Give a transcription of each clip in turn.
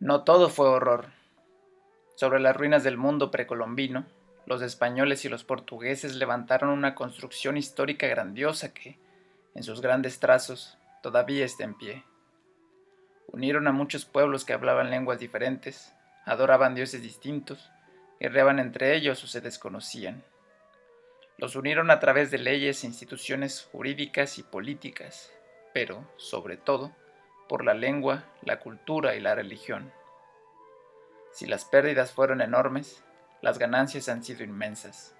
No todo fue horror. Sobre las ruinas del mundo precolombino, los españoles y los portugueses levantaron una construcción histórica grandiosa que, en sus grandes trazos, todavía está en pie. Unieron a muchos pueblos que hablaban lenguas diferentes, adoraban dioses distintos, guerreaban entre ellos o se desconocían. Los unieron a través de leyes e instituciones jurídicas y políticas, pero, sobre todo, por la lengua, la cultura y la religión. Si las pérdidas fueron enormes, las ganancias han sido inmensas.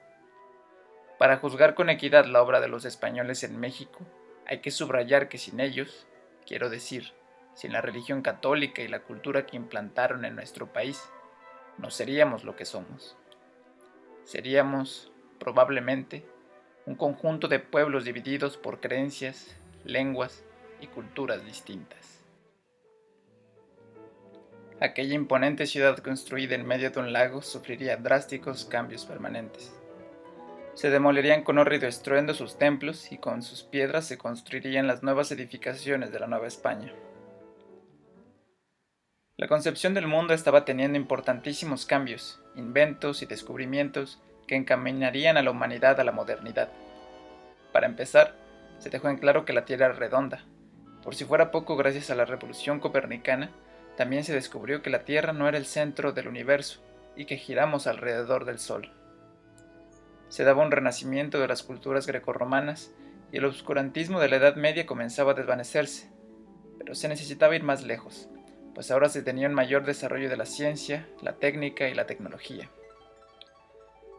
Para juzgar con equidad la obra de los españoles en México, hay que subrayar que sin ellos, quiero decir, sin la religión católica y la cultura que implantaron en nuestro país, no seríamos lo que somos. Seríamos, probablemente, un conjunto de pueblos divididos por creencias, lenguas y culturas distintas. Aquella imponente ciudad construida en medio de un lago sufriría drásticos cambios permanentes. Se demolirían con hórrido estruendo sus templos y con sus piedras se construirían las nuevas edificaciones de la Nueva España. La concepción del mundo estaba teniendo importantísimos cambios, inventos y descubrimientos que encaminarían a la humanidad a la modernidad. Para empezar, se dejó en claro que la Tierra era redonda. Por si fuera poco, gracias a la revolución copernicana, también se descubrió que la Tierra no era el centro del universo y que giramos alrededor del Sol. Se daba un renacimiento de las culturas grecorromanas y el obscurantismo de la Edad Media comenzaba a desvanecerse, pero se necesitaba ir más lejos, pues ahora se tenía un mayor desarrollo de la ciencia, la técnica y la tecnología.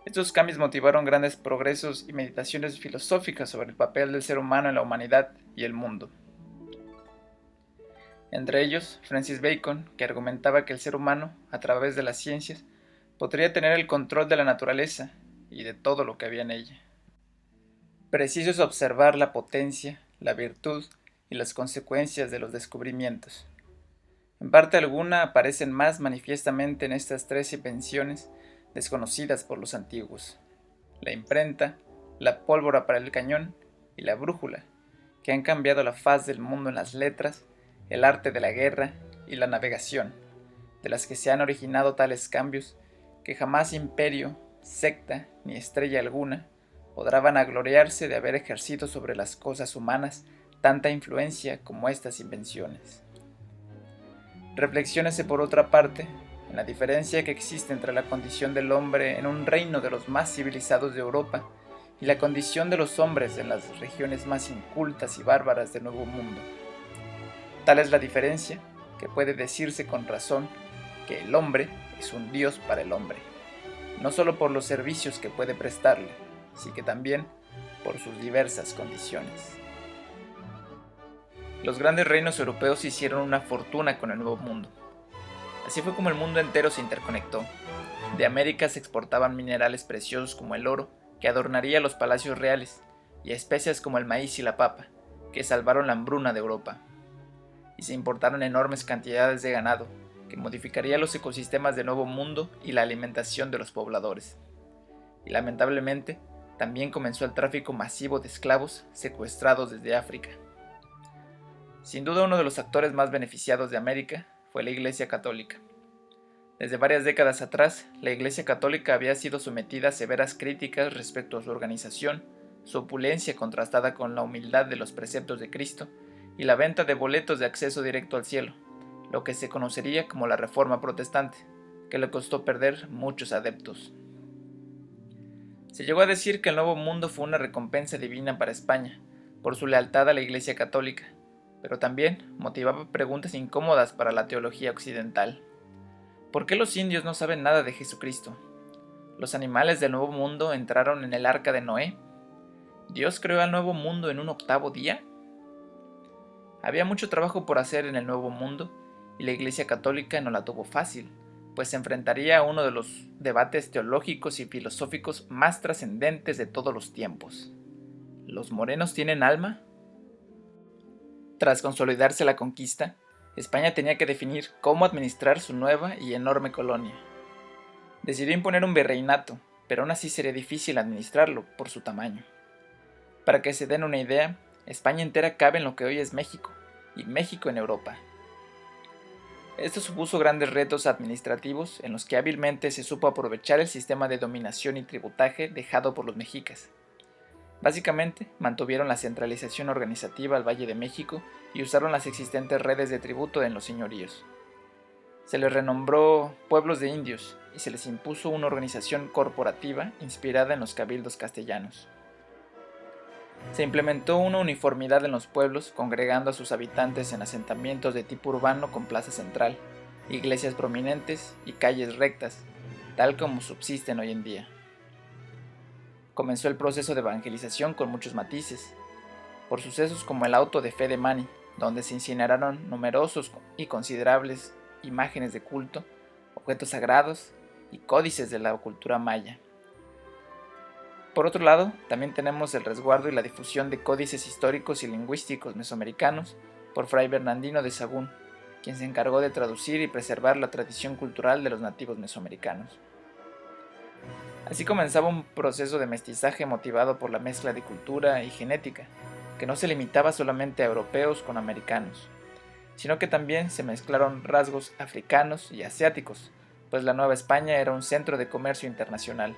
Estos cambios motivaron grandes progresos y meditaciones filosóficas sobre el papel del ser humano en la humanidad y el mundo. Entre ellos, Francis Bacon, que argumentaba que el ser humano, a través de las ciencias, podría tener el control de la naturaleza y de todo lo que había en ella. Preciso es observar la potencia, la virtud y las consecuencias de los descubrimientos. En parte alguna aparecen más manifiestamente en estas tres invenciones desconocidas por los antiguos: la imprenta, la pólvora para el cañón y la brújula, que han cambiado la faz del mundo en las letras, el arte de la guerra y la navegación, de las que se han originado tales cambios que jamás imperio, secta ni estrella alguna podrá vanagloriarse de haber ejercido sobre las cosas humanas tanta influencia como estas invenciones. Reflexiónese por otra parte en la diferencia que existe entre la condición del hombre en un reino de los más civilizados de Europa y la condición de los hombres en las regiones más incultas y bárbaras del Nuevo Mundo. Tal es la diferencia que puede decirse con razón que el hombre es un dios para el hombre, no solo por los servicios que puede prestarle, sino que también por sus diversas condiciones. Los grandes reinos europeos hicieron una fortuna con el Nuevo Mundo. Así fue como el mundo entero se interconectó. De América se exportaban minerales preciosos como el oro, que adornaría los palacios reales, y especias como el maíz y la papa, que salvaron la hambruna de Europa. Y se importaron enormes cantidades de ganado, que modificaría los ecosistemas del Nuevo Mundo y la alimentación de los pobladores. Y lamentablemente, también comenzó el tráfico masivo de esclavos secuestrados desde África. Sin duda uno de los actores más beneficiados de América fue la Iglesia Católica. Desde varias décadas atrás, la Iglesia Católica había sido sometida a severas críticas respecto a su organización, su opulencia contrastada con la humildad de los preceptos de Cristo y la venta de boletos de acceso directo al cielo, lo que se conocería como la Reforma Protestante, que le costó perder muchos adeptos. Se llegó a decir que el Nuevo Mundo fue una recompensa divina para España, por su lealtad a la Iglesia Católica, pero también motivaba preguntas incómodas para la teología occidental. ¿Por qué los indios no saben nada de Jesucristo? ¿Los animales del Nuevo Mundo entraron en el arca de Noé? ¿Dios creó al Nuevo Mundo en un octavo día? Había mucho trabajo por hacer en el Nuevo Mundo, y la Iglesia Católica no la tuvo fácil, pues se enfrentaría a uno de los debates teológicos y filosóficos más trascendentes de todos los tiempos. ¿Los morenos tienen alma? Tras consolidarse la conquista, España tenía que definir cómo administrar su nueva y enorme colonia. Decidió imponer un virreinato, pero aún así sería difícil administrarlo por su tamaño. Para que se den una idea, España entera cabe en lo que hoy es México, y México en Europa. Esto supuso grandes retos administrativos en los que hábilmente se supo aprovechar el sistema de dominación y tributaje dejado por los mexicas. Básicamente, mantuvieron la centralización organizativa al Valle de México y usaron las existentes redes de tributo en los señoríos. Se les renombró pueblos de indios y se les impuso una organización corporativa inspirada en los cabildos castellanos. Se implementó una uniformidad en los pueblos, congregando a sus habitantes en asentamientos de tipo urbano con plaza central, iglesias prominentes y calles rectas, tal como subsisten hoy en día. Comenzó el proceso de evangelización con muchos matices, por sucesos como el auto de fe de Mani, donde se incineraron numerosos y considerables imágenes de culto, objetos sagrados y códices de la cultura maya. Por otro lado, también tenemos el resguardo y la difusión de códices históricos y lingüísticos mesoamericanos por Fray Bernardino de Sahagún, quien se encargó de traducir y preservar la tradición cultural de los nativos mesoamericanos. Así comenzaba un proceso de mestizaje motivado por la mezcla de cultura y genética, que no se limitaba solamente a europeos con americanos, sino que también se mezclaron rasgos africanos y asiáticos, pues la Nueva España era un centro de comercio internacional.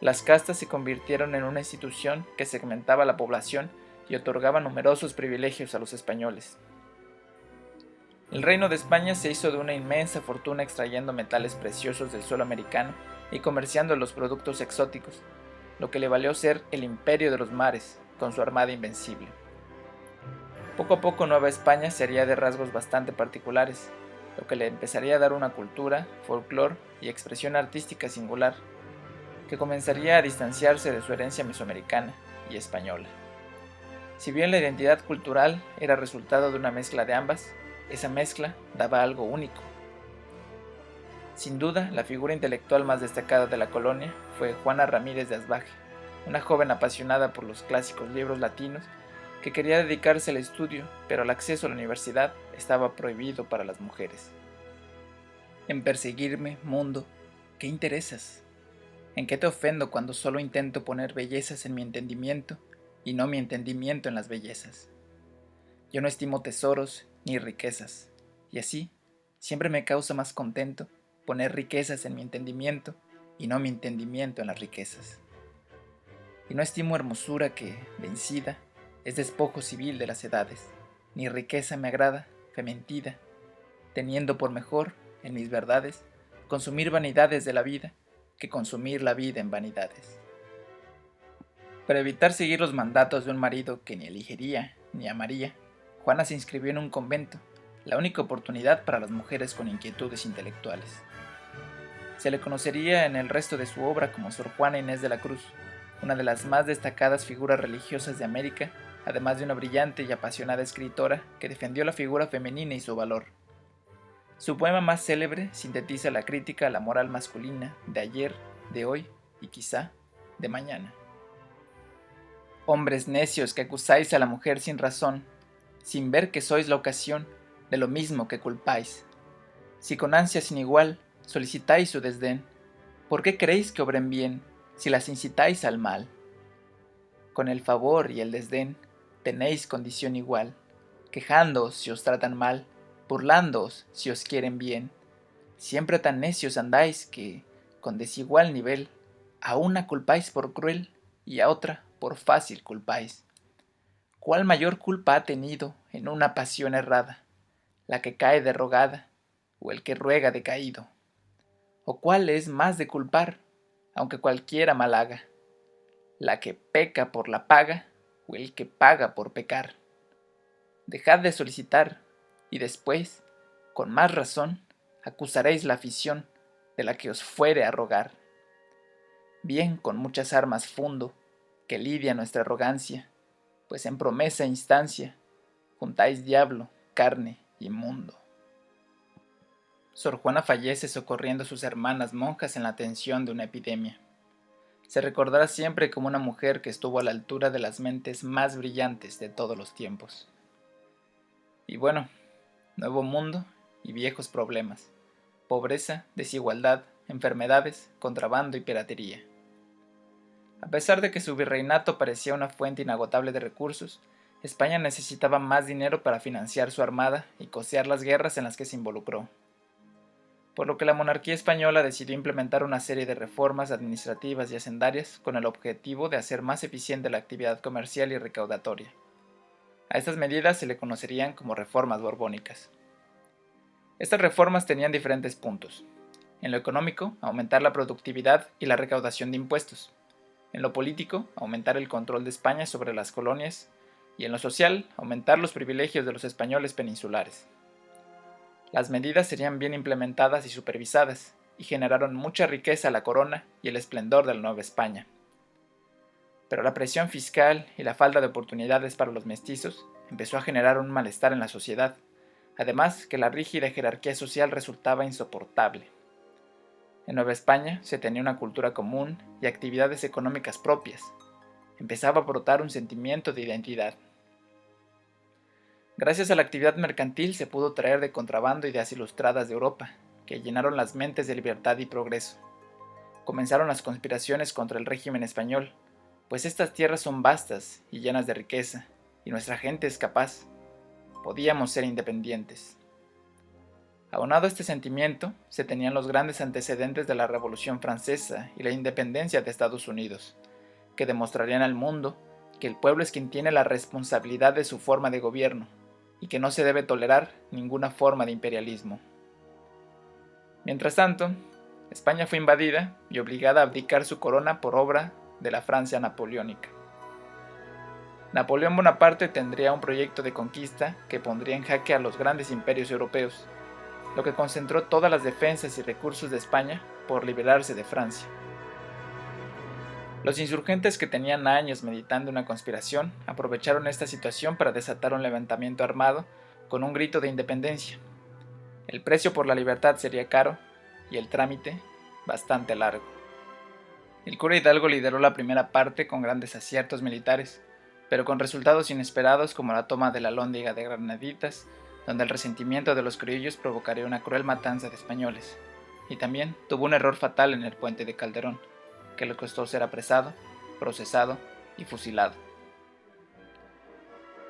Las castas se convirtieron en una institución que segmentaba la población y otorgaba numerosos privilegios a los españoles. El Reino de España se hizo de una inmensa fortuna extrayendo metales preciosos del suelo americano y comerciando los productos exóticos, lo que le valió ser el imperio de los mares, con su armada invencible. Poco a poco Nueva España sería de rasgos bastante particulares, lo que le empezaría a dar una cultura, folclore y expresión artística singular, que comenzaría a distanciarse de su herencia mesoamericana y española. Si bien la identidad cultural era resultado de una mezcla de ambas, esa mezcla daba algo único. Sin duda, la figura intelectual más destacada de la colonia fue Juana Ramírez de Asbaje, una joven apasionada por los clásicos libros latinos que quería dedicarse al estudio, pero el acceso a la universidad estaba prohibido para las mujeres. En perseguirme, mundo, ¿qué interesas? ¿En qué te ofendo cuando solo intento poner bellezas en mi entendimiento y no mi entendimiento en las bellezas? Yo no estimo tesoros ni riquezas, y así siempre me causa más contento poner riquezas en mi entendimiento y no mi entendimiento en las riquezas. Y no estimo hermosura que, vencida, es despojo civil de las edades, ni riqueza me agrada, fementida, teniendo por mejor, en mis verdades, consumir vanidades de la vida, que consumir la vida en vanidades. Para evitar seguir los mandatos de un marido que ni elegiría ni amaría, Juana se inscribió en un convento, la única oportunidad para las mujeres con inquietudes intelectuales. Se le conocería en el resto de su obra como Sor Juana Inés de la Cruz, una de las más destacadas figuras religiosas de América, además de una brillante y apasionada escritora que defendió la figura femenina y su valor. Su poema más célebre sintetiza la crítica a la moral masculina de ayer, de hoy y quizá de mañana. Hombres necios que acusáis a la mujer sin razón, sin ver que sois la ocasión de lo mismo que culpáis. Si con ansia sin igual solicitáis su desdén, ¿por qué creéis que obren bien si las incitáis al mal? Con el favor y el desdén tenéis condición igual, quejándoos si os tratan mal, burlándoos si os quieren bien. Siempre tan necios andáis que, con desigual nivel, a una culpáis por cruel y a otra por fácil culpáis. ¿Cuál mayor culpa ha tenido en una pasión errada, la que cae derrogada o el que ruega decaído? ¿O cuál es más de culpar, aunque cualquiera mal haga, la que peca por la paga o el que paga por pecar? Dejad de solicitar, y después, con más razón, acusaréis la afición de la que os fuere a rogar. Bien con muchas armas fundo, que lidia nuestra arrogancia, pues en promesa e instancia, juntáis diablo, carne y mundo. Sor Juana fallece socorriendo a sus hermanas monjas en la atención de una epidemia. Se recordará siempre como una mujer que estuvo a la altura de las mentes más brillantes de todos los tiempos. Y bueno, nuevo mundo y viejos problemas, pobreza, desigualdad, enfermedades, contrabando y piratería. A pesar de que su virreinato parecía una fuente inagotable de recursos, España necesitaba más dinero para financiar su armada y costear las guerras en las que se involucró, por lo que la monarquía española decidió implementar una serie de reformas administrativas y hacendarias con el objetivo de hacer más eficiente la actividad comercial y recaudatoria. A estas medidas se le conocerían como reformas borbónicas. Estas reformas tenían diferentes puntos. En lo económico, aumentar la productividad y la recaudación de impuestos. En lo político, aumentar el control de España sobre las colonias. Y en lo social, aumentar los privilegios de los españoles peninsulares. Las medidas serían bien implementadas y supervisadas, y generaron mucha riqueza a la corona y el esplendor de la Nueva España. Pero la presión fiscal y la falta de oportunidades para los mestizos empezó a generar un malestar en la sociedad, además que la rígida jerarquía social resultaba insoportable. En Nueva España se tenía una cultura común y actividades económicas propias. Empezaba a brotar un sentimiento de identidad. Gracias a la actividad mercantil se pudo traer de contrabando ideas ilustradas de Europa, que llenaron las mentes de libertad y progreso. Comenzaron las conspiraciones contra el régimen español, pues estas tierras son vastas y llenas de riqueza, y nuestra gente es capaz. Podíamos ser independientes. Aunado a este sentimiento, se tenían los grandes antecedentes de la Revolución Francesa y la independencia de Estados Unidos, que demostrarían al mundo que el pueblo es quien tiene la responsabilidad de su forma de gobierno, y que no se debe tolerar ninguna forma de imperialismo. Mientras tanto, España fue invadida y obligada a abdicar su corona por obra de la Francia napoleónica. Napoleón Bonaparte tendría un proyecto de conquista que pondría en jaque a los grandes imperios europeos, lo que concentró todas las defensas y recursos de España por liberarse de Francia. Los insurgentes, que tenían años meditando una conspiración, aprovecharon esta situación para desatar un levantamiento armado con un grito de independencia. El precio por la libertad sería caro y el trámite bastante largo. El cura Hidalgo lideró la primera parte con grandes aciertos militares, pero con resultados inesperados como la toma de la Alhóndiga de Granaditas, donde el resentimiento de los criollos provocaría una cruel matanza de españoles, y también tuvo un error fatal en el puente de Calderón, que le costó ser apresado, procesado y fusilado.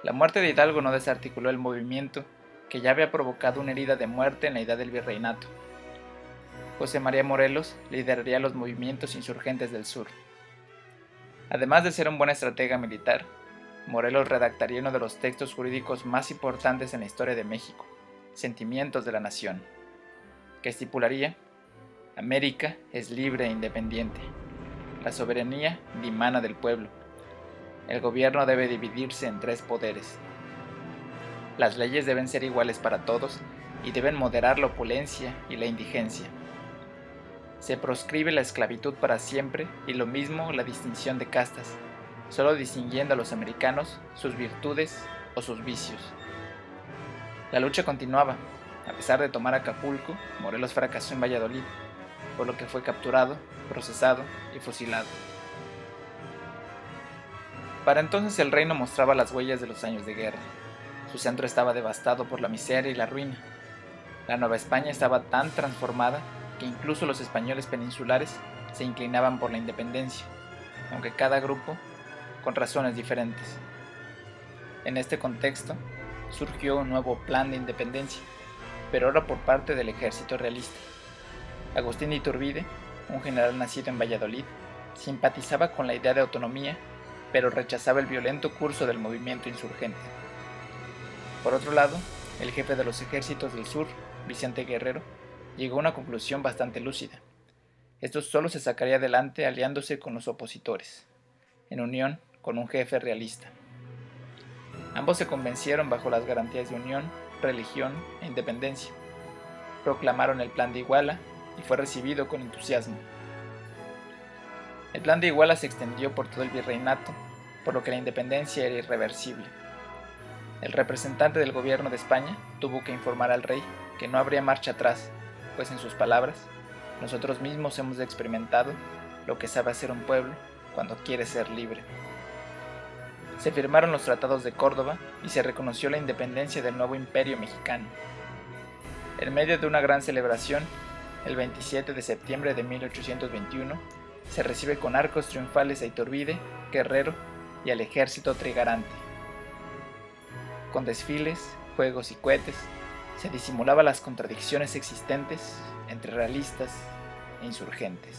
La muerte de Hidalgo no desarticuló el movimiento que ya había provocado una herida de muerte en la idea del virreinato. José María Morelos lideraría los movimientos insurgentes del sur. Además de ser un buen estratega militar, Morelos redactaría uno de los textos jurídicos más importantes en la historia de México, Sentimientos de la Nación, que estipularía: América es libre e independiente. La soberanía dimana del pueblo. El gobierno debe dividirse en 3 poderes. Las leyes deben ser iguales para todos y deben moderar la opulencia y la indigencia. Se proscribe la esclavitud para siempre y lo mismo la distinción de castas, solo distinguiendo a los americanos sus virtudes o sus vicios. La lucha continuaba. A pesar de tomar Acapulco, Morelos fracasó en Valladolid, por lo que fue capturado, procesado y fusilado. Para entonces el reino mostraba las huellas de los años de guerra. Su centro estaba devastado por la miseria y la ruina. La Nueva España estaba tan transformada que incluso los españoles peninsulares se inclinaban por la independencia, aunque cada grupo con razones diferentes. En este contexto surgió un nuevo plan de independencia, pero ahora por parte del ejército realista. Agustín de Iturbide, un general nacido en Valladolid, simpatizaba con la idea de autonomía, pero rechazaba el violento curso del movimiento insurgente. Por otro lado, el jefe de los ejércitos del sur, Vicente Guerrero, llegó a una conclusión bastante lúcida. Esto solo se sacaría adelante aliándose con los opositores, en unión con un jefe realista. Ambos se convencieron bajo las garantías de unión, religión e independencia. Proclamaron el Plan de Iguala y fue recibido con entusiasmo. El Plan de Iguala se extendió por todo el virreinato, por lo que la independencia era irreversible. El representante del gobierno de España tuvo que informar al rey que no habría marcha atrás, pues en sus palabras, nosotros mismos hemos experimentado lo que sabe hacer un pueblo cuando quiere ser libre. Se firmaron los tratados de Córdoba y se reconoció la independencia del nuevo imperio mexicano. En medio de una gran celebración, el 27 de septiembre de 1821, se recibe con arcos triunfales a Iturbide, Guerrero y al ejército trigarante. Con desfiles, juegos y cohetes, se disimulaba las contradicciones existentes entre realistas e insurgentes.